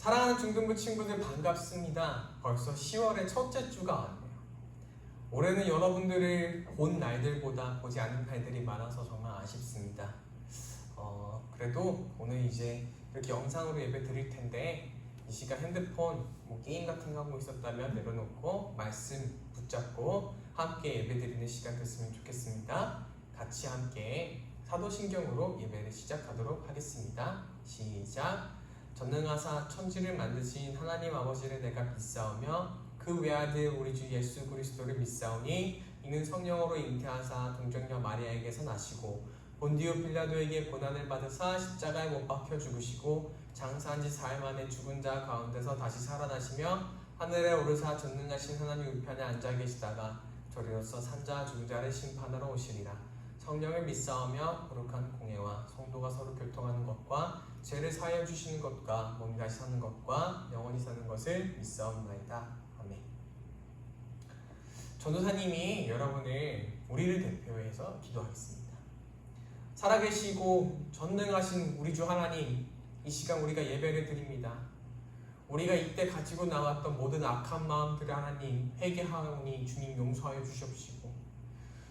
사랑하는 중등부 친구들 반갑습니다. 벌써 10월의 첫째 주가 왔네요. 올해는 여러분들을 본 날들보다 보지 않은 날들이 많아서 정말 아쉽습니다. 그래도 오늘 이제 이렇게 영상으로 예배 드릴 텐데 이 시간 핸드폰, 게임 같은 거 하고 있었다면 내려놓고 말씀 붙잡고 함께 예배 드리는 시간 됐으면 좋겠습니다. 같이 함께 사도신경으로 예배를 시작하도록 하겠습니다. 시작! 전능하사 천지를 만드신 하나님 아버지를 내가 믿사오며 그 외아들 우리 주 예수 그리스도를 믿사오니 이는 성령으로 잉태하사 동정녀 마리아에게서 나시고 본디오 빌라도에게 고난을 받으사 십자가에 못 박혀 죽으시고 장사한 지 사흘 만에 죽은 자 가운데서 다시 살아나시며 하늘에 오르사 전능하신 하나님 우편에 앉아 계시다가 저리로서 산자와 죽은 자를 심판하러 오시리라. 성령을 믿사오며 거룩한 공예와 성도가 서로 교통하는 것과 죄를 사하여 주시는 것과 몸이 다시 사는 것과 영원히 사는 것을 믿사옵나이다. 아멘. 전도사님이 우리를 대표해서 기도하겠습니다. 살아계시고 전능하신 우리 주 하나님, 이 시간 우리가 예배를 드립니다. 우리가 이때 가지고 나왔던 모든 악한 마음들을 하나님 회개하오니 주님 용서하여 주시옵시고,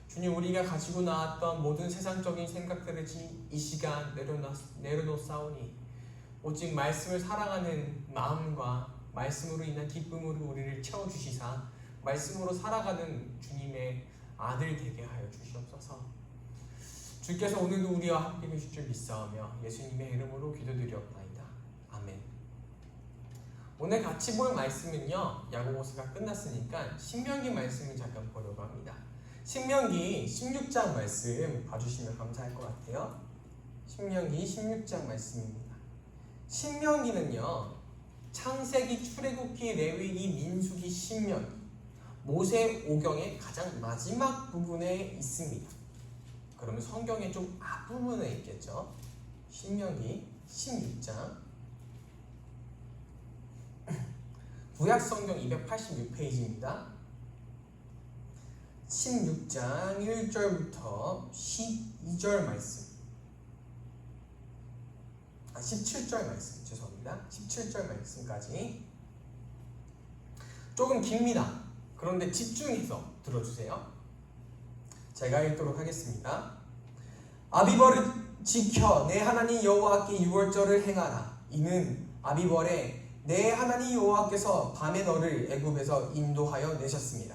주님 우리가 가지고 나왔던 모든 세상적인 생각들을 이 시간 내려놓사오니 오직 말씀을 사랑하는 마음과 말씀으로 인한 기쁨으로 우리를 채워주시사 말씀으로 살아가는 주님의 아들 되게 하여 주시옵소서. 주께서 오늘도 우리와 함께 계실 줄 믿사오며 예수님의 이름으로 기도드리옵나이다. 아멘. 오늘 같이 볼 말씀은요, 야고보서가 끝났으니까 신명기 말씀을 잠깐 보려고 합니다. 신명기 16장 말씀 봐주시면 감사할 것 같아요. 신명기 16장 말씀입니다. 신명기는요, 창세기, 출애굽기, 레위기, 민수기, 신명기, 모세오경의 가장 마지막 부분에 있습니다. 그러면 성경의 좀 앞부분에 있겠죠. 신명기 16장, 구약성경 286페이지입니다. 16장 1절부터 12절 말씀, 17절 말씀, 죄송합니다. 17절 말씀까지 조금 깁니다. 그런데 집중해서 들어주세요. 제가 읽도록 하겠습니다. 아비벌을 지켜 내 하나님 여호와께 유월절을 행하라. 이는 아비벌에 내 하나님 여호와께서 밤에 너를 애굽에서 인도하여 내셨습니다.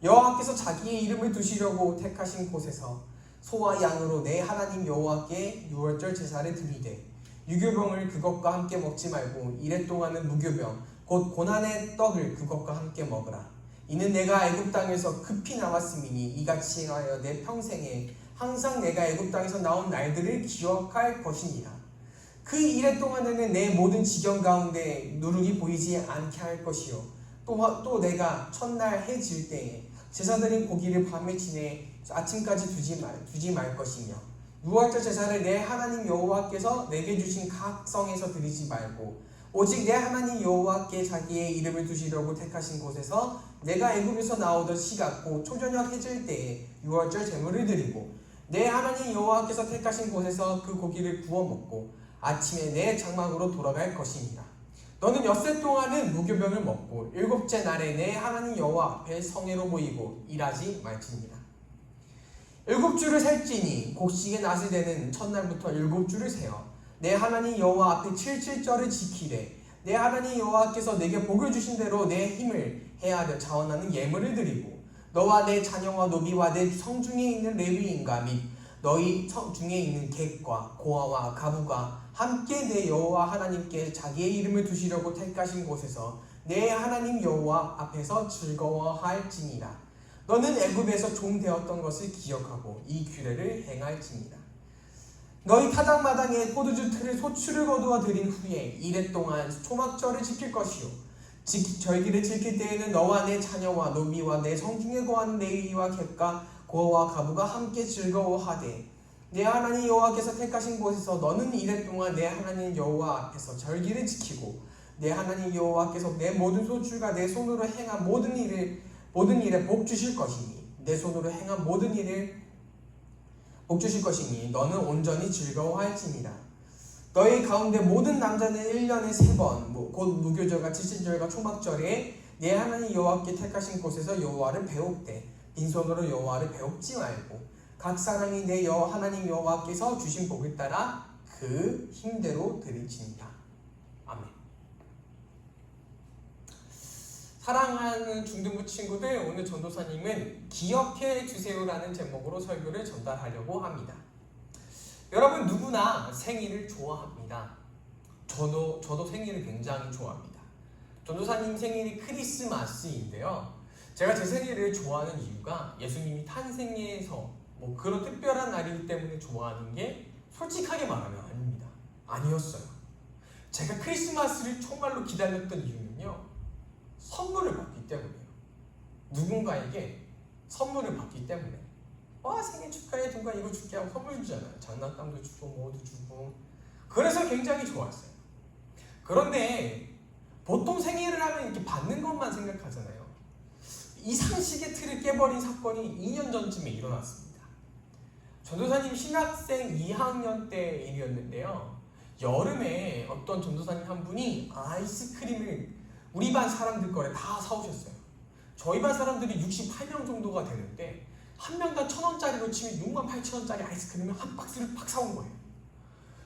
여호와께서 자기의 이름을 두시려고 택하신 곳에서 소와 양으로 내 하나님 여호와께 유월절 제사를 드리되 유교병을 그것과 함께 먹지 말고 이래 동안은 무교병 곧 고난의 떡을 그것과 함께 먹으라. 이는 내가 애굽 땅에서 급히 나왔음이니 이같이 하여 내 평생에 항상 내가 애굽 땅에서 나온 날들을 기억할 것이니라. 그 이래 동안에는 내 모든 지경 가운데 누룩이 보이지 않게 할 것이요 또 내가 첫날 해 질 때에 제사드린 고기를 밤에 지내 아침까지 두지 말 것이며 유월절 제사를 내 하나님 여호와께서 내게 주신 각 성에서 드리지 말고 오직 내 하나님 여호와께 자기의 이름을 두시려고 택하신 곳에서 내가 애굽에서 나오던 시각 곧 초저녁 해질 때에 유월절 제물을 드리고 내 하나님 여호와께서 택하신 곳에서 그 고기를 구워 먹고 아침에 내 장막으로 돌아갈 것이니라. 너는 엿새 동안은 무교병을 먹고 일곱째 날에 내 하나님 여호와 앞에 성회로 모이고 일하지 말지니라. 7주를 셀지니 곡식의 낫을 되는 첫날부터 7주를 세어 내 하나님 여호와 앞에 7.7절을 지키되 내 하나님 여호와께서 내게 복을 주신 대로 내 힘을 헤아려 자원하는 예물을 드리고 너와 내 자녀와 노비와 내 성중에 있는 레위인과 및 너희 성중에 있는 객과 고아와 가부가 함께 내 여호와 하나님께 자기의 이름을 두시려고 택하신 곳에서 내 하나님 여호와 앞에서 즐거워할지니라. 너는 애굽에서 종 되었던 것을 기억하고 이 규례를 행할지니라. 너희 타작마당에 포도주 틀을 소출을 거두어 드린 후에 이래 동안 초막절을 지킬 것이요 절기를 지킬 때에는 너와 내 자녀와 노비와 내 성중에 거하는 레위와 객과 고아와 가부가 함께 즐거워하되 내 하나님 여호와께서 택하신 곳에서 너는 이래 동안 내 하나님 여호와 앞에서 절기를 지키고 내 하나님 여호와께서 내 모든 소출과 내 손으로 행한 모든 일에 복 주실 것이니 내 손으로 행한 모든 일을 복 주실 것이니 너는 온전히 즐거워할지니라. 너희 가운데 모든 남자는 1년에 3번 곧 무교절과 지신절과 초막절에 내 하나님 여호와께 택하신 곳에서 여호와를 배웁되 빈손으로 여호와를 배웁지 말고 각 사람이 내 하나님 여호와께서 주신 복을 따라 그 힘대로 드리지니라. 아멘. 사랑하는 중등부 친구들, 오늘 전도사님은 기억해 주세요라는 제목으로 설교를 전달하려고 합니다. 여러분 누구나 생일을 좋아합니다. 저도 생일을 굉장히 좋아합니다. 전도사님 생일이 크리스마스인데요. 제가 제 생일을 좋아하는 이유가 예수님이 탄생해서 뭐 그런 특별한 날이기 때문에 좋아하는 게 솔직하게 말하면 아닙니다. 아니었어요. 제가 크리스마스를 정말로 기다렸던 이유는요, 선물을 받기 때문이에요. 누군가에게 선물을 받기 때문에. 와, 생일 축하해, 누가 이거 줄게 하고 선물 주잖아요. 장난감도 주고 뭐도 주고. 그래서 굉장히 좋았어요. 그런데 보통 생일을 하면 이렇게 받는 것만 생각하잖아요. 이 상식의 틀을 깨버린 사건이 2년 전쯤에 일어났습니다. 전도사님 신학생 2학년 때 일이었는데요. 여름에 어떤 전도사님 한 분이 아이스크림을 우리 반 사람들 거래 다 사오셨어요. 저희 반 사람들이 68명 정도가 되는데 한 명당 1,000원짜리로 치면 68,000원짜리 아이스크림을 한 박스를 팍 사온 거예요.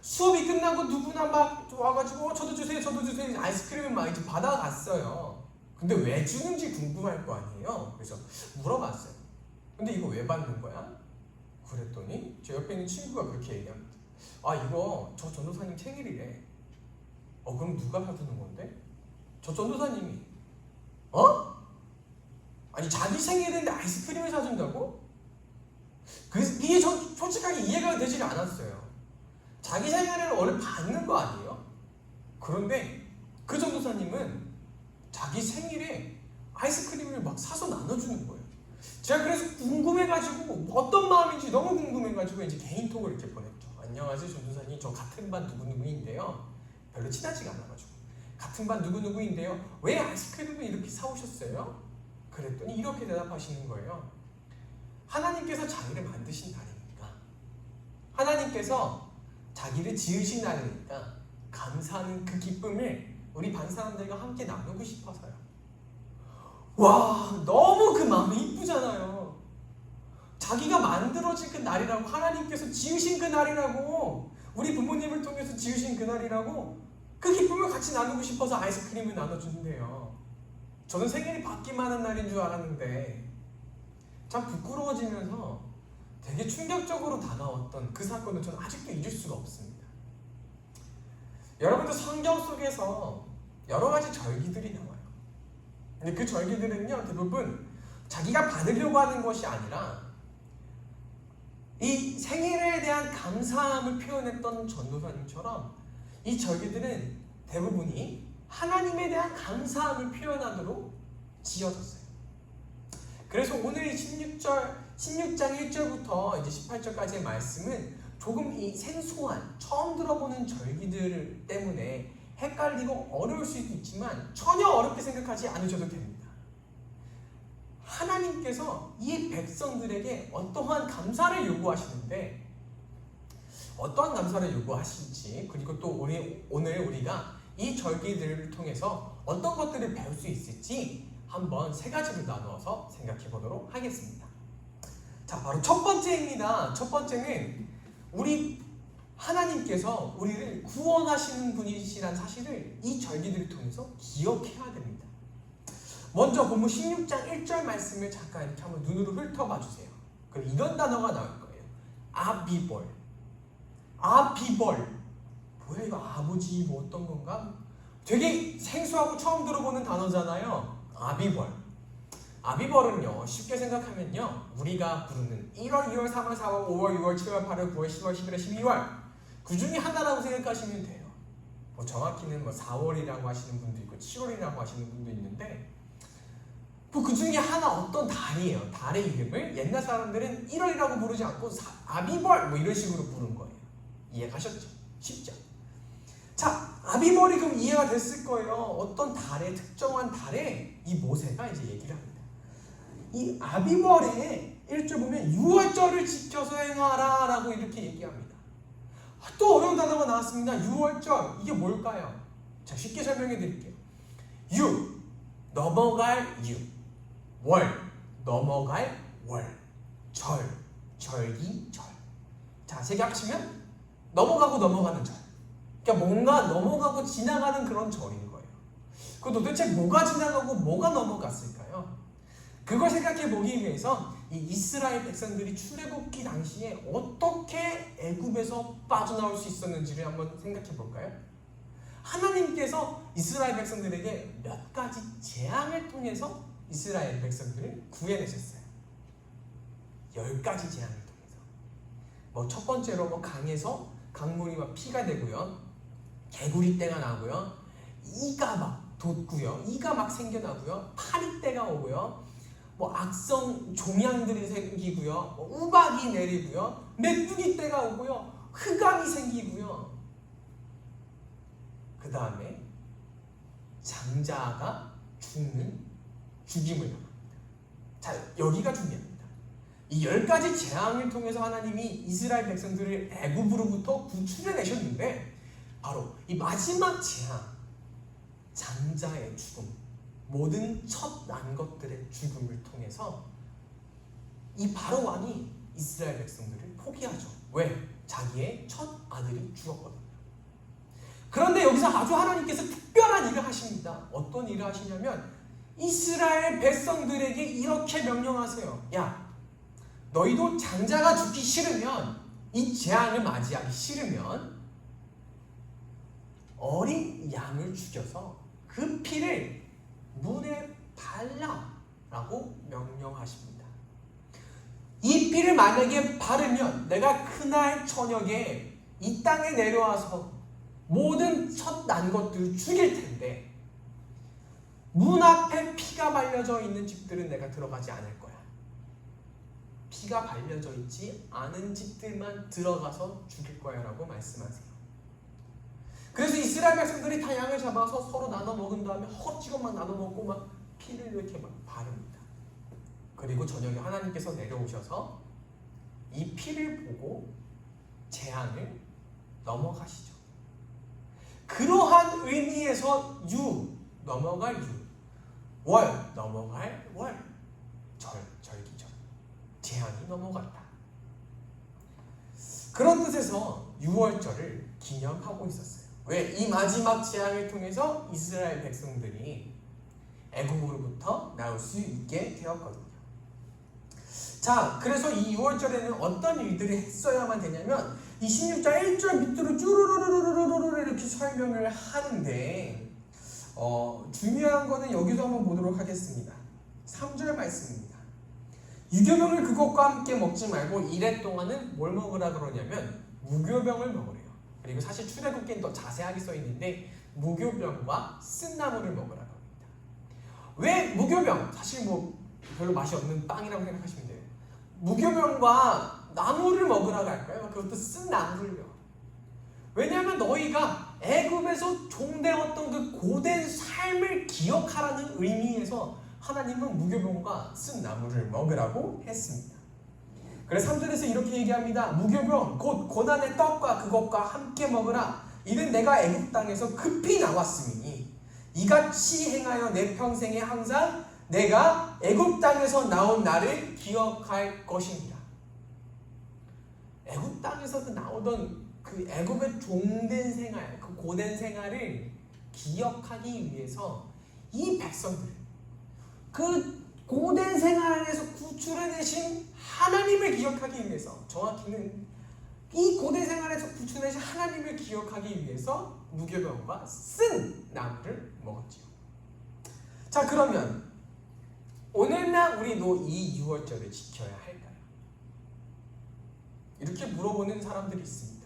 수업이 끝나고 누구나 막 와가지고 저도 주세요 아이스크림을 막 이제 받아갔어요. 근데 왜 주는지 궁금할 거 아니에요. 그래서 물어봤어요. 근데 이거 왜 받는 거야? 그랬더니 제 옆에 있는 친구가 그렇게 얘기합니다. 아, 이거 저 전도사님 생일이래. 그럼 누가 사주는 건데? 저 전도사님이. 아니 자기 생일인데 아이스크림을 사준다고? 이게 전 솔직하게 이해가 되지 않았어요. 자기 생일을 원래 받는 거 아니에요? 그런데 그 전도사님은 자기 생일에 아이스크림을 막 사서 나눠주는 거예요. 제가 그래서 궁금해가지고 어떤 마음인지 너무 궁금해가지고 이제 개인톡을 이렇게 보냈죠. 안녕하세요 전도사님, 저 같은 반 누구누구인데요. 별로 친하지가 않아가지고 같은 반 누구누구인데요. 왜 아이스크림을 이렇게 사오셨어요? 그랬더니 이렇게 대답하시는 거예요. 하나님께서 자기를 만드신 날이니까, 하나님께서 자기를 지으신 날이니까 감사하는 그 기쁨을 우리 반 사람들과 함께 나누고 싶어서요. 와, 너무 그 마음이 이쁘잖아요. 자기가 만들어진 그 날이라고, 하나님께서 지으신 그 날이라고, 우리 부모님을 통해서 지으신 그 날이라고 그 기쁨을 같이 나누고 싶어서 아이스크림을 나눠준대요. 저는 생일이 받기만 한 날인 줄 알았는데 참 부끄러워지면서 되게 충격적으로 다가왔던 그 사건을 저는 아직도 잊을 수가 없습니다. 여러분들 성경 속에서 여러 가지 절기들이 나와요. 근데 그 절기들은요, 대부분 자기가 받으려고 하는 것이 아니라 이 생일에 대한 감사함을 표현했던 전도사님처럼 이 절기들은 대부분이 하나님에 대한 감사함을 표현하도록 지어졌어요. 그래서 오늘 16장 1절부터 이제 18절까지의 말씀은 조금 이 생소한, 처음 들어보는 절기들 때문에 헷갈리고 어려울 수도 있지만 전혀 어렵게 생각하지 않으셔도 됩니다. 하나님께서 이 백성들에게 어떠한 감사를 요구하시는데, 어떠한 감사를 요구하실지, 그리고 또 오늘 우리가 이 절기들을 통해서 어떤 것들을 배울 수 있을지 한번 세 가지로 나누어서 생각해 보도록 하겠습니다. 자, 바로 첫 번째입니다. 첫 번째는 우리 하나님께서 우리를 구원하시는 분이시란 사실을 이 절기들을 통해서 기억해야 됩니다. 먼저 본문 16장 1절 말씀을 잠깐 이렇게 한번 눈으로 훑어봐 주세요. 그럼 이런 단어가 나올 거예요. 아비벌. 아비벌. 뭐야 이거, 아버지 뭐 어떤 건가? 되게 생소하고 처음 들어보는 단어잖아요. 아비벌. 아비벌은요, 쉽게 생각하면요, 우리가 부르는 1월, 2월, 3월, 4월, 5월, 6월, 7월, 8월, 9월, 10월, 11월, 12월 그 중에 하나라고 생각하시면 돼요. 뭐 정확히는 뭐 4월이라고 하시는 분도 있고 7월이라고 하시는 분도 있는데 뭐 그 중에 하나 어떤 달이에요. 달의 이름을 옛날 사람들은 1월이라고 부르지 않고 아비벌 뭐 이런 식으로 부른 거예요. 이해가셨죠? 쉽죠? 자, 아비벌이 그럼 이해가 됐을 거예요. 어떤 달에, 특정한 달에 이 모세가 이제 얘기를 합니다. 이 아비벌의 1절 보면 6월절을 지켜서 행하라 라고 이렇게 얘기합니다. 또 어려운 단어가 나왔습니다. 유월절 이게 뭘까요? 자, 쉽게 설명해 드릴게요. 유 넘어갈 유, 월 넘어갈 월, 절 절기 절. 자, 세 개 합치면 넘어가고 넘어가는 절. 그러니까 뭔가 넘어가고 지나가는 그런 절인 거예요. 그 도대체 뭐가 지나가고 뭐가 넘어갔을까요? 그걸 생각해 보기 위해서 이 이스라엘 백성들이 출애굽기 당시에 어떻게 애굽에서 빠져나올 수 있었는지를 한번 생각해 볼까요? 하나님께서 이스라엘 백성들에게 몇 가지 재앙을 통해서 이스라엘 백성들을 구해내셨어요. 10가지 재앙을 통해서. 뭐 첫 번째로 뭐 강에서 강물이 막 피가 되고요, 개구리떼가 나고요, 이가 막 돋고요, 이가 막 생겨나고요, 파리떼가 오고요, 뭐 악성 종양들이 생기고요, 뭐 우박이 내리고요, 메뚜기떼가 오고요, 흑암이 생기고요. 그 다음에 장자가 죽임을 당합니다. 자, 여기가 중요합니다. 이 10가지 재앙을 통해서 하나님이 이스라엘 백성들을 애굽으로부터 구출해내셨는데, 바로 이 마지막 재앙, 장자의 죽음, 모든 첫 난 것들의 죽음을 통해서 이 바로 왕이 이스라엘 백성들을 포기하죠. 왜? 자기의 첫 아들이 죽었거든요. 그런데 여기서 아주 하나님께서 특별한 일을 하십니다. 어떤 일을 하시냐면 이스라엘 백성들에게 이렇게 명령하세요. 야, 너희도 장자가 죽기 싫으면, 이 재앙을 맞이하기 싫으면 어린 양을 죽여서 그 피를 문에 발라라고 명령하십니다. 이 피를 만약에 바르면 내가 그날 저녁에 이 땅에 내려와서 모든 첫 난 것들을 죽일 텐데, 문 앞에 피가 발려져 있는 집들은 내가 들어가지 않을 거야. 피가 발려져 있지 않은 집들만 들어가서 죽일 거야 라고 말씀하세요. 그래서 이스라엘 백성들이 다 양을 잡아서 서로 나눠 먹은 다음에 허겁지겁 막 나눠 먹고 막 피를 이렇게 막 바릅니다. 그리고 저녁에 하나님께서 내려오셔서 이 피를 보고 재앙을 넘어가시죠. 그러한 의미에서 유 넘어갈 유, 월 넘어갈 월, 절기절, 재앙이 넘어갔다. 그런 뜻에서 유월절을 기념하고 있었어요. 왜? 이 마지막 재앙을 통해서 이스라엘 백성들이 애굽으로부터 나올 수 있게 되었거든요. 자, 그래서 이 6월절에는 어떤 일들을 했어야만 되냐면 이 16장 1절 밑으로 쭈루루루루루루루 이렇게 설명을 하는데, 중요한 거는 여기도 한번 보도록 하겠습니다. 3절 말씀입니다. 유교병을 그것과 함께 먹지 말고 이래 동안은 뭘 먹으라 그러냐면 무교병을 먹으래요. 그리고 사실 출애굽기엔 더 자세하게 써 있는데 무교병과 쓴나물을 먹으라고 합니다. 왜 무교병? 사실 뭐 별로 맛이 없는 빵이라고 생각하시면 돼요. 무교병과 나물을 먹으라고 할까요? 그것도 쓴나물을요. 왜냐하면 너희가 애굽에서 종되었던 그 고된 삶을 기억하라는 의미에서 하나님은 무교병과 쓴나물을 먹으라고 했습니다. 그래서 3절에서 이렇게 얘기합니다. 무교병 곧 고난의 떡과 그것과 함께 먹으라. 이는 내가 애굽 땅에서 급히 나왔으니 이같이 행하여 내 평생에 항상 내가 애굽 땅에서 나온 나를 기억할 것입니다. 애굽 땅에서 나오던 그 애굽의 종된 생활, 그 고된 생활을 기억하기 위해서 이 백성들, 그 고된 생활에서 구출해내신 하나님을 기억하기 위해서, 정확히는 이 고된 생활에서 구출해내신 하나님을 기억하기 위해서 무교병과 쓴 나물을 먹었죠. 자, 그러면 오늘날 우리도 이 6월절을 지켜야 할까요? 이렇게 물어보는 사람들이 있습니다.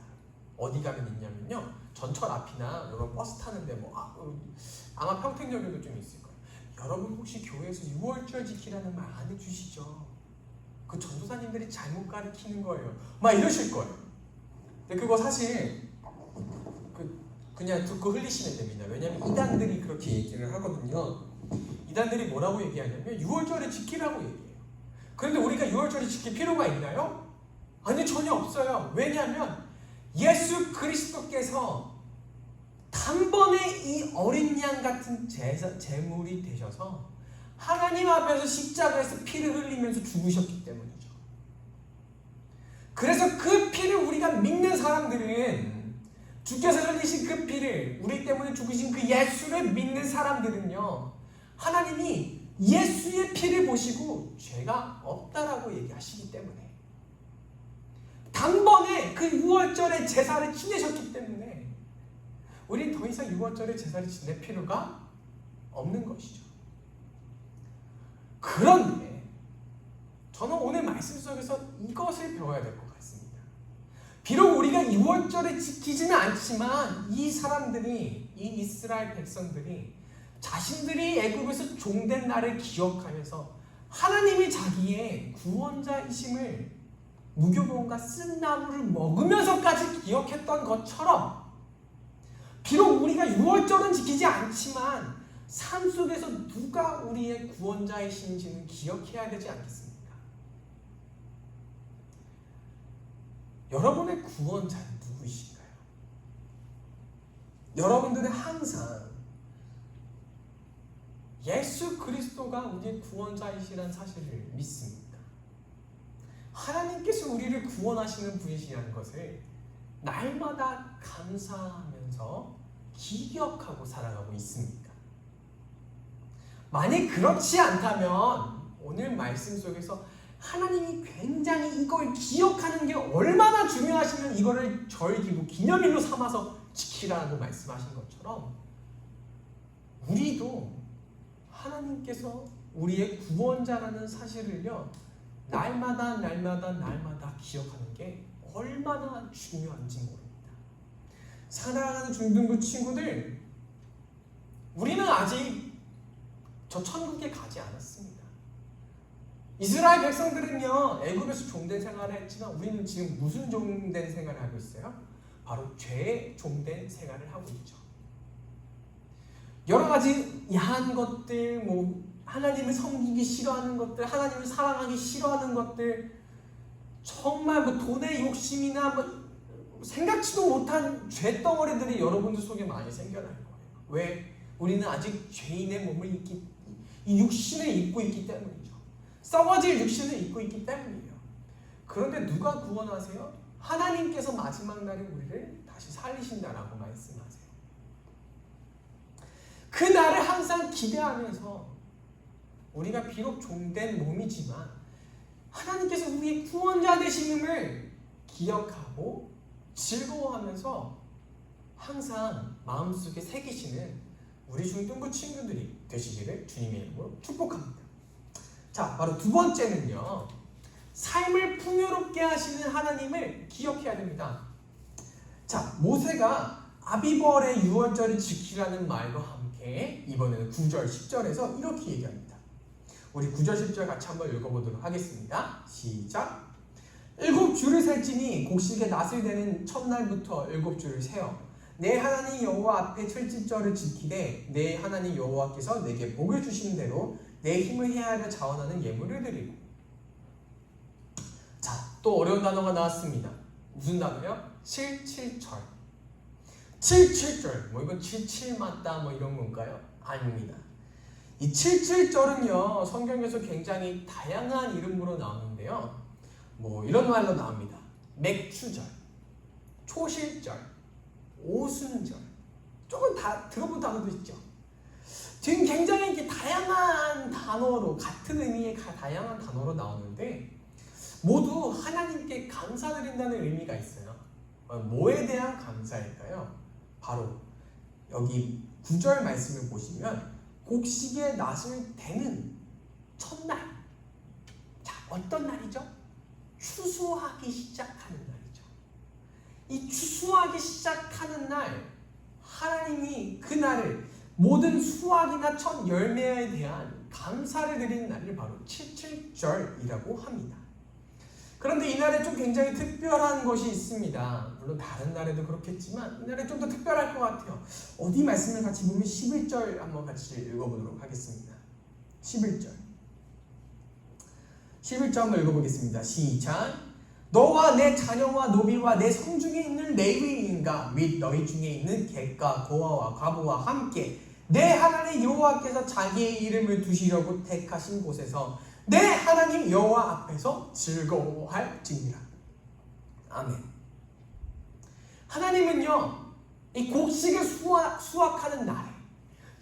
어디 가면 있냐면요, 전철 앞이나 여러분 버스 타는데 아마 평택역에도 좀 있을 거예요. 여러분 혹시 교회에서 6월절 지키라는 말 안 해주시죠? 그 전도사님들이 잘못 가르치는 거예요. 막 이러실 거예요. 근데 그거 사실 그냥 듣고 흘리시면 됩니다. 왜냐하면 이단들이 그렇게 얘기를 하거든요. 이단들이 뭐라고 얘기하냐면 6월절을 지키라고 얘기해요. 그런데 우리가 6월절을 지킬 필요가 있나요? 아니, 전혀 없어요. 왜냐하면 예수 그리스도께서 단번에 이 어린 양 같은 제물이 되셔서 하나님 앞에서 십자가에서 피를 흘리면서 죽으셨기 때문이죠. 그래서 그 피를 우리가 믿는 사람들은, 주께서 흘리신 그 피를, 우리 때문에 죽으신 그 예수를 믿는 사람들은요, 하나님이 예수의 피를 보시고 죄가 없다라고 얘기하시기 때문에, 단번에 그 유월절의 제사를 지내셨기 때문에 우리는 더 이상 유월절의 제사를 지낼 필요가 없는 것이죠. 그런데 저는 오늘 말씀 속에서 이것을 배워야 될 것 같습니다. 비록 우리가 유월절에 지키지는 않지만 이 사람들이, 이 이스라엘 백성들이 자신들이 애굽에서 종된 날을 기억하면서 하나님이 자기의 구원자이심을 무교병과 쓴 나무를 먹으면서까지 기억했던 것처럼, 비록 우리가 유월절은 지키지 않지만 삶 속에서 누가 우리의 구원자이신지는 기억해야 되지 않겠습니까? 여러분의 구원자는 누구이신가요? 여러분들은 항상 예수 그리스도가 우리의 구원자이시라는 사실을 믿습니다. 하나님께서 우리를 구원하시는 분이시라는 것을 날마다 감사하면서 기억하고 살아가고 있습니까? 만약 그렇지 않다면 오늘 말씀 속에서 하나님이 굉장히 이걸 기억하는 게 얼마나 중요하시면 이거를 절기고 기념일로 삼아서 지키라고 말씀하신 것처럼, 우리도 하나님께서 우리의 구원자라는 사실을요, 날마다 기억하는 게 얼마나 중요한지 모릅니다. 사랑하는 중등부 친구들, 우리는 아직 저 천국에 가지 않았습니다. 이스라엘 백성들은요, 애굽에서 종된 생활을 했지만 우리는 지금 무슨 종된 생활을 하고 있어요? 바로 죄의 종된 생활을 하고 있죠. 여러 가지 야한 것들, 하나님을 섬기기 싫어하는 것들, 하나님을 사랑하기 싫어하는 것들, 정말 돈의 욕심이나 생각지도 못한 죄덩어리들이 여러분들 속에 많이 생겨날 거예요. 왜? 우리는 아직 죄인의 몸을 이 육신을 입고 있기 때문이죠. 썩어질 육신을 입고 있기 때문이에요. 그런데 누가 구원하세요? 하나님께서 마지막 날에 우리를 다시 살리신다라고 말씀하세요. 그 날을 항상 기대하면서 우리가 비록 종된 몸이지만 하나님께서 우리의 구원자 되심을 기억하고 즐거워하면서 항상 마음속에 새기시는 우리 중등부 친구들이 되시기를 주님의 이름으로 축복합니다. 자, 바로 두 번째는요, 삶을 풍요롭게 하시는 하나님을 기억해야 됩니다. 자, 모세가 아비벌의 유월절을 지키라는 말과 함께 이번에는 9절, 10절에서 이렇게 얘기합니다. 우리 9절, 10절 같이 한번 읽어보도록 하겠습니다. 시작! 7주를 셀지니 곡식의 낫을 되는 첫날부터 7주를 세어 내 하나님 여호와 앞에 철집절을 지키되 내 하나님 여호와께서 내게 복을 주신 대로 내 힘을 헤아려 자원하는 예물을 드리고. 자, 또 어려운 단어가 나왔습니다. 무슨 단어요? 77절. 77절. 이건 77 맞다 이런 건가요? 아닙니다. 이 77절은요, 성경에서 굉장히 다양한 이름으로 나오는데요. 이런 말로 나옵니다. 맥추절, 초실절, 오순절. 조금 다 들어본 단어도 있죠. 지금 굉장히 다양한 단어로, 같은 의미의 다양한 단어로 나오는데 모두 하나님께 감사드린다는 의미가 있어요. 뭐에 대한 감사일까요? 바로 여기 9절 말씀을 보시면 곡식의 낫을 대는 첫날. 자, 어떤 날이죠? 추수하기 시작하는 날이죠. 이 추수하기 시작하는 날, 하나님이 그 날을 모든 수확이나 첫 열매에 대한 감사를 드리는 날을 바로 77절이라고 합니다. 그런데 이날에 좀 굉장히 특별한 것이 있습니다. 물론 다른 날에도 그렇겠지만 이날에 좀 더 특별할 것 같아요. 어디 말씀을 같이 보면 11절 한번 같이 읽어보도록 하겠습니다. 11절. 11절 한번 읽어보겠습니다. 시작! 너와 내 자녀와 노비와 내 성중에 있는 레위인과 및 너희 중에 있는 객과 고아와 과부와 함께 내 하나님 여호와께서 자기의 이름을 두시려고 택하신 곳에서 내 하나님 여호와 앞에서 즐거워할지니라. 아멘. 하나님은요, 이 곡식을 수확하는 날에,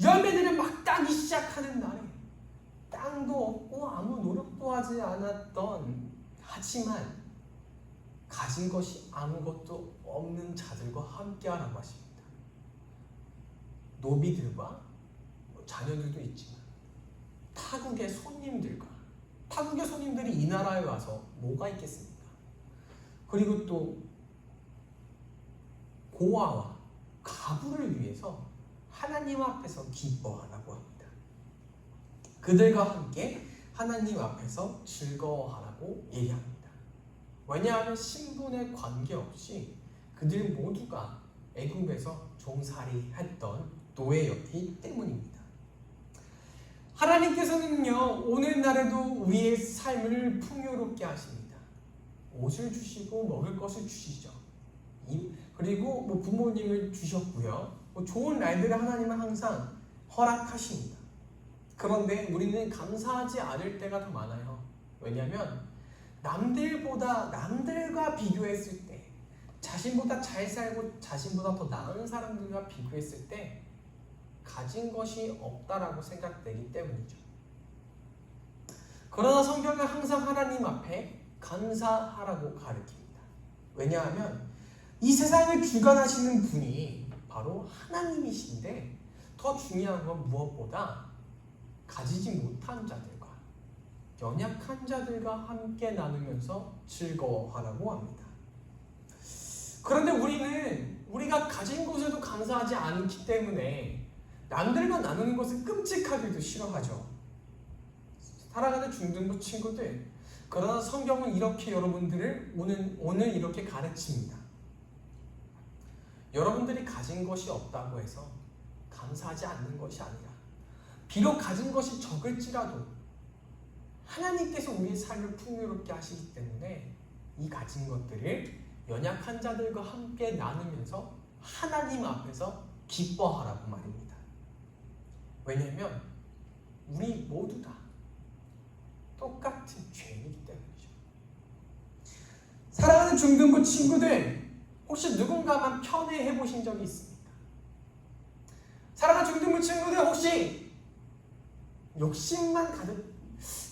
열매들을 막 따기 시작하는 날에, 땅도 없고 아무 노력도 하지 않았던, 하지만 가진 것이 아무것도 없는 자들과 함께하라고 하십니다. 노비들과 자녀들도 있지만 타국의 손님들이 이 나라에 와서 뭐가 있겠습니까? 그리고 또 고아와 가부를 위해서 하나님 앞에서 기뻐하라고 합니다. 그들과 함께 하나님 앞에서 즐거워하라고 얘기합니다. 왜냐하면 신분에 관계없이 그들 모두가 애굽에서 종살이했던 노예였기 때문입니다. 하나님께서는요, 오늘날에도 우리의 삶을 풍요롭게 하십니다. 옷을 주시고 먹을 것을 주시죠. 그리고 부모님을 주셨고요. 좋은 날들을 하나님은 항상 허락하십니다. 그런데 우리는 감사하지 않을 때가 더 많아요. 왜냐하면 남들과 비교했을 때, 자신보다 잘 살고 자신보다 더 나은 사람들과 비교했을 때 가진 것이 없다라고 생각되기 때문이죠. 그러나 성경은 항상 하나님 앞에 감사하라고 가르칩니다. 왜냐하면 이 세상을 주관하시는 분이 바로 하나님이신데, 더 중요한 건 무엇보다 가지지 못한 자들과 연약한 자들과 함께 나누면서 즐거워하라고 합니다. 그런데 우리가 가진 것에도 감사하지 않기 때문에 남들과 나누는 것을 끔찍하게도 싫어하죠. 사랑하는 중등부 친구들, 그러나 성경은 이렇게 여러분들을 오늘 이렇게 가르칩니다. 여러분들이 가진 것이 없다고 해서 감사하지 않는 것이 아니라, 비록 가진 것이 적을지라도 하나님께서 우리의 삶을 풍요롭게 하시기 때문에 이 가진 것들을 연약한 자들과 함께 나누면서 하나님 앞에서 기뻐하라고 말입니다. 왜냐하면 우리 모두 다 똑같은 죄인이기 때문이죠. 사랑하는 중등부 친구들, 혹시 누군가만 편애해 보신 적이 있습니까? 사랑하는 중등부 친구들, 혹시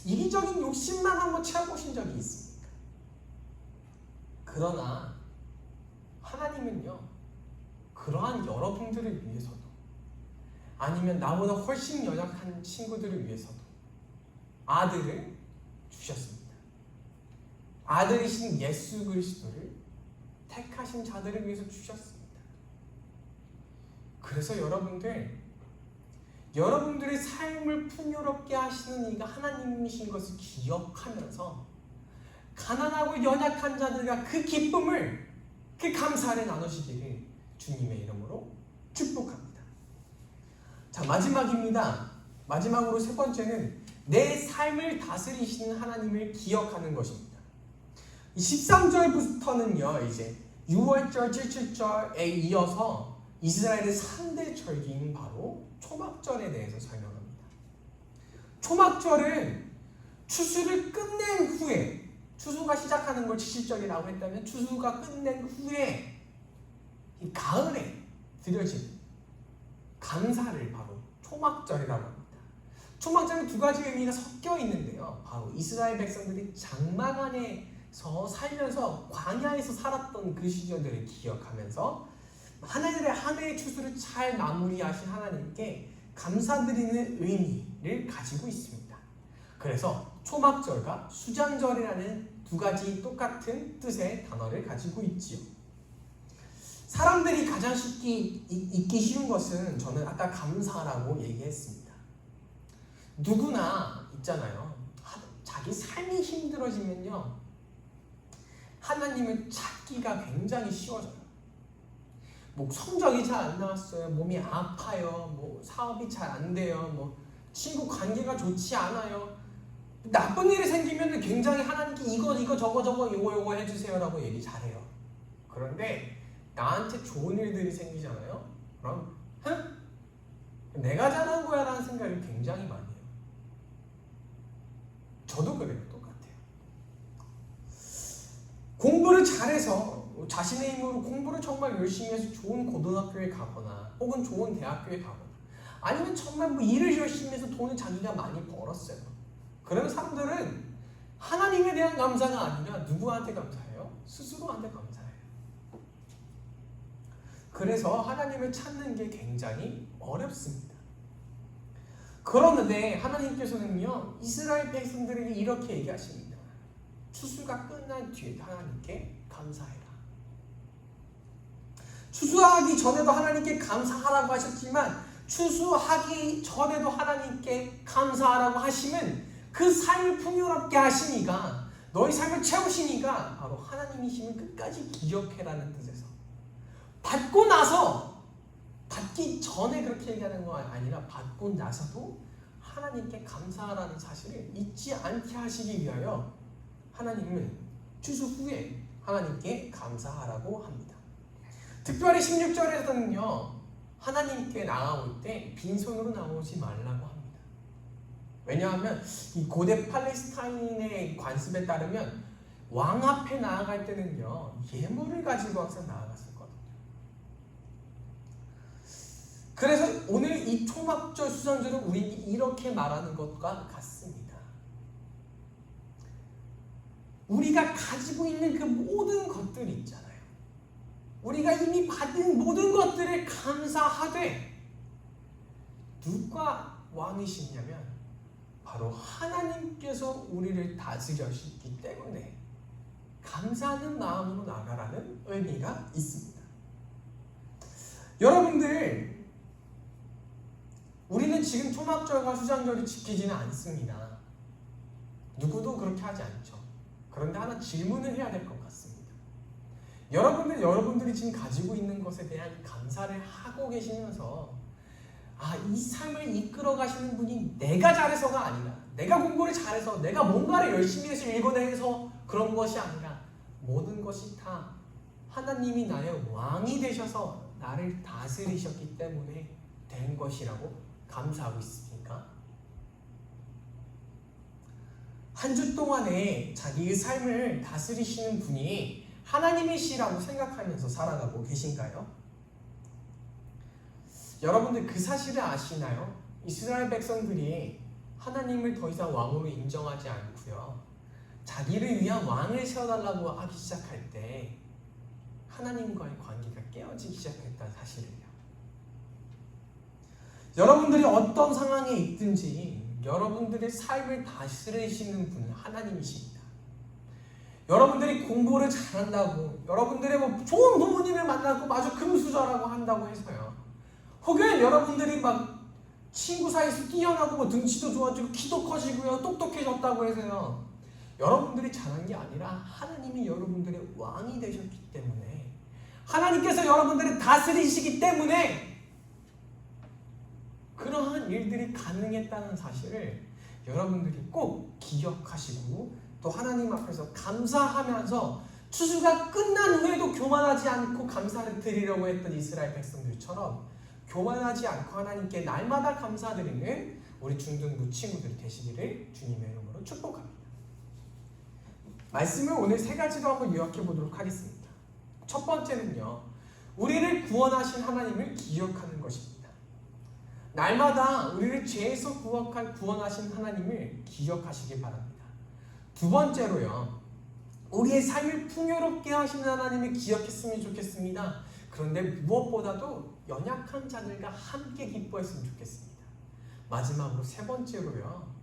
이기적인 욕심만 한번 채워보신 적이 있습니까? 그러나 하나님은요, 그러한 여러분들을 위해서도, 아니면 나보다 훨씬 연약한 친구들을 위해서도 아들을 주셨습니다. 아들이신 예수 그리스도를 택하신 자들을 위해서 주셨습니다. 그래서 여러분들의 삶을 풍요롭게 하시는 이가 하나님이신 것을 기억하면서 가난하고 연약한 자들과 그 기쁨을, 그 감사를 나누시기를 주님의 이름으로 축복합니다. 자, 마지막입니다. 마지막으로 세 번째는 내 삶을 다스리시는 하나님을 기억하는 것입니다. 13절부터는요, 이제 6월절, 7절에 이어서 이스라엘의 3대 절기인 바로 초막절에 대해서 설명합니다. 초막절은 추수를 끝낸 후에, 추수가 시작하는 걸 70절이라고 했다면 추수가 끝낸 후에 이 가을에 드려진 감사를 바로 초막절이라고 합니다. 초막절은 두 가지 의미가 섞여 있는데요. 바로 이스라엘 백성들이 장막 안에서 살면서 광야에서 살았던 그 시절들을 기억하면서 하나님의 한 해의 추수를 잘 마무리하신 하나님께 감사드리는 의미를 가지고 있습니다. 그래서 초막절과 수장절이라는 두 가지 똑같은 뜻의 단어를 가지고 있지요. 사람들이 가장 쉽게 잊기 쉬운 것은 저는 아까 감사라고 얘기했습니다. 누구나 있잖아요. 자기 삶이 힘들어지면요, 하나님을 찾기가 굉장히 쉬워져요. 성적이 잘 안 나왔어요. 몸이 아파요. 사업이 잘 안 돼요. 친구 관계가 좋지 않아요. 나쁜 일이 생기면 굉장히 하나님께 이거 저거 요거 해주세요라고 얘기 잘해요. 그런데 나한테 좋은 일들이 생기잖아요. 그럼 내가 잘한 거야 라는 생각을 굉장히 많이 해요. 저도 그래요. 똑같아요. 공부를 잘해서 자신의 힘으로 공부를 정말 열심히 해서 좋은 고등학교에 가거나 혹은 좋은 대학교에 가거나 아니면 정말 뭐 일을 열심히 해서 돈을 자기가 많이 벌었어요. 그런 사람들은 하나님에 대한 감사가 아니라 누구한테 감사해요? 스스로한테 감사해요. 그래서 하나님을 찾는 게 굉장히 어렵습니다. 그런데 하나님께서는요, 이스라엘 백성들에게 이렇게 얘기하십니다. 추수가 끝난 뒤에 하나님께 감사해라. 추수하기 전에도 하나님께 감사하라고 하셨지만 추수하기 전에도 하나님께 감사하라고 하시면 그 삶을 풍요롭게 하시니까 너희 삶을 채우시니까 바로 하나님이심을 끝까지 기억해라는 뜻에서 받고 나서 받기 전에 그렇게 얘기하는 거 아니라 받고 나서도 하나님께 감사하라는 사실을 잊지 않게 하시기 위하여 하나님은 추수 후에 하나님께 감사하라고 합니다. 특별히 16절에서는요 하나님께 나아올 때 빈손으로 나오지 말라고 합니다. 왜냐하면 이 고대 팔레스타인의 관습에 따르면 왕 앞에 나아갈 때는요 예물을 가지고 항상 나아갔었거든요. 그래서 오늘 이 초막절 수상절은 우리에게 이렇게 말하는 것과 같습니다. 우리가 가지고 있는 그 모든 것들 있잖아요. 우리가 이미 받은 모든 것들을 감사하되 누가 왕이시냐면 바로 하나님께서 우리를 다스려주시기 때문에 감사하는 마음으로 나가라는 의미가 있습니다. 여러분들, 우리는 지금 초막절과 수장절을 지키지는 않습니다. 누구도 그렇게 하지 않죠. 그런데 하나 질문을 해야 될 것 같습니다. 여러분들이 지금 가지고 있는 것에 대한 감사를 하고 계시면서 이 삶을 이끌어 가시는 분이 내가 잘해서가 아니라 내가 공부를 잘해서 내가 뭔가를 열심히 해서 읽어내서 그런 것이 아니라 모든 것이 다 하나님이 나의 왕이 되셔서 나를 다스리셨기 때문에 된 것이라고 감사하고 있습니까? 한 주 동안에 자기의 삶을 다스리시는 분이 하나님이시라고 생각하면서 살아가고 계신가요? 여러분들 그 사실을 아시나요? 이스라엘 백성들이 하나님을 더 이상 왕으로 인정하지 않고요. 자기를 위한 왕을 세워달라고 하기 시작할 때 하나님과의 관계가 깨어지기 시작했다는 사실이에요. 여러분들이 어떤 상황에 있든지 여러분들의 삶을 다스리시는 분은 하나님이십니다. 여러분들이 공부를 잘한다고 여러분들의 좋은 부모님을 만나고 마저 금수저라고 한다고 해서요. 혹은 여러분들이 막 친구 사이에서 뛰어나고 등치도 좋아지고 키도 커지고요. 똑똑해졌다고 해서요. 여러분들이 잘한 게 아니라 하나님이 여러분들의 왕이 되셨기 때문에 하나님께서 여러분들을 다스리시기 때문에 그러한 일들이 가능했다는 사실을 여러분들이 꼭 기억하시고 또 하나님 앞에서 감사하면서 추수가 끝난 후에도 교만하지 않고 감사를 드리려고 했던 이스라엘 백성들처럼 교만하지 않고 하나님께 날마다 감사드리는 우리 중등부 친구들이 되시기를 주님의 이름으로 축복합니다. 말씀을 오늘 세 가지로 한번 요약해 보도록 하겠습니다. 첫 번째는요, 우리를 구원하신 하나님을 기억하는 것입니다. 날마다 우리를 죄에서 구원하신 하나님을 기억하시기 바랍니다. 두 번째로요, 우리의 삶을 풍요롭게 하시는 하나님을 기억했으면 좋겠습니다. 그런데 무엇보다도 연약한 자들과 함께 기뻐했으면 좋겠습니다. 마지막으로 세 번째로요,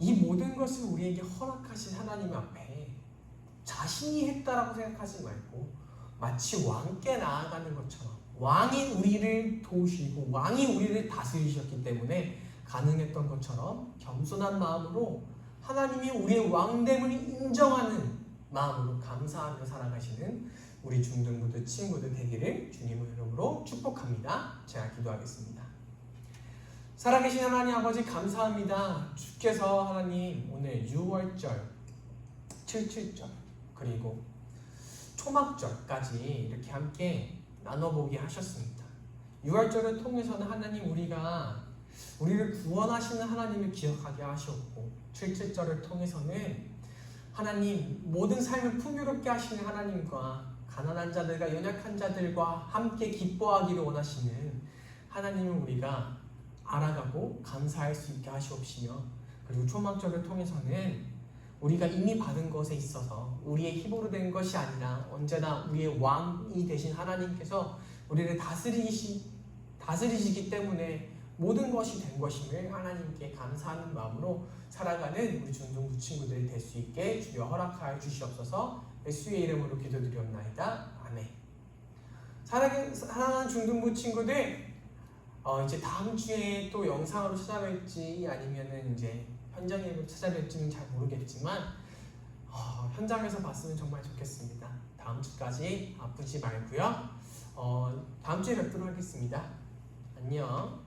이 모든 것을 우리에게 허락하신 하나님 앞에 자신이 했다라고 생각하지 말고 마치 왕께 나아가는 것처럼 왕이 우리를 도우시고 왕이 우리를 다스리셨기 때문에 가능했던 것처럼 겸손한 마음으로 하나님이 우리의 왕됨을 인정하는 마음으로 감사하며 살아가시는 우리 중등부들 친구들 되기를 주님의 이름으로 축복합니다. 제가 기도하겠습니다. 살아계신 하나님 아버지 감사합니다. 주께서 하나님 오늘 6월절, 77절 그리고 초막절까지 이렇게 함께 나눠보게 하셨습니다. 6월절을 통해서는 하나님 우리를 구원하시는 하나님을 기억하게 하셨고 77절을 통해서는 하나님 모든 삶을 풍요롭게 하시는 하나님과 가난한 자들과 연약한 자들과 함께 기뻐하기를 원하시는 하나님을 우리가 알아가고 감사할 수 있게 하시옵시며, 그리고 초막절을 통해서는 우리가 이미 받은 것에 있어서 우리의 힘으로 된 것이 아니라 언제나 우리의 왕이 되신 하나님께서 우리를 다스리시기 때문에 모든 것이 된 것임을 하나님께 감사하는 마음으로 살아가는 우리 중등부 친구들이 될 수 있게 주여 허락하여 주시옵소서. 예수의 이름으로 기도드렸나이다. 아멘. 사랑하는 중등부 친구들, 이제 다음 주에 또 영상으로 찾아뵐지 아니면은 이제 현장으로 찾아뵐지는 잘 모르겠지만 현장에서 봤으면 정말 좋겠습니다. 다음 주까지 아프지 말고요. 다음 주에 뵙도록 하겠습니다. 안녕.